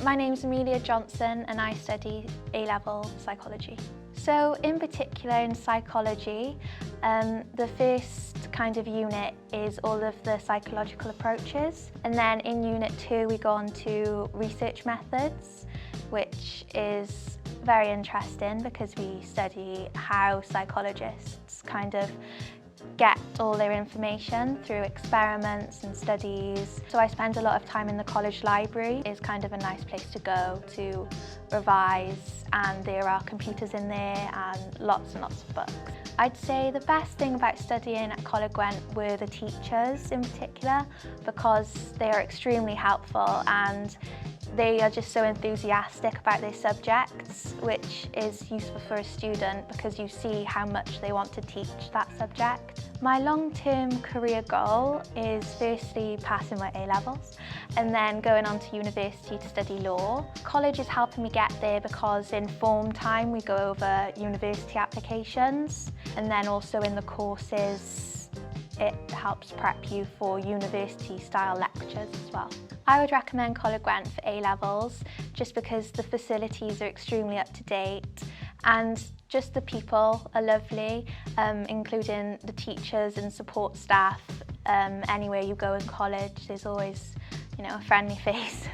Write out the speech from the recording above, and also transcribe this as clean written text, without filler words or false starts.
My name's Amelia Johnson and I study A-level psychology. So in particular in psychology, the first kind of unit is all of the psychological approaches, and then in unit 2 we go on to research methods, which is very interesting because we study how psychologists kind of get all their information through experiments and studies. So I spend a lot of time in the college library. It's kind of a nice place to go to revise, and there are computers in there and lots of books. I'd say the best thing about studying at Coleg Gwent were the teachers in particular, because they are extremely helpful and they are just so enthusiastic about their subjects, which is useful for a student because you see how much they want to teach that subject. My long-term career goal is firstly passing my A-levels and then going on to university to study law. College is helping me get there because in form time we go over university applications, and then also in the courses it helps prep you for university-style lectures as well. I would recommend Coleg Gwent for A-levels just because the facilities are extremely up to date and just the people are lovely, including the teachers and support staff. Anywhere you go in college, there's always, a friendly face.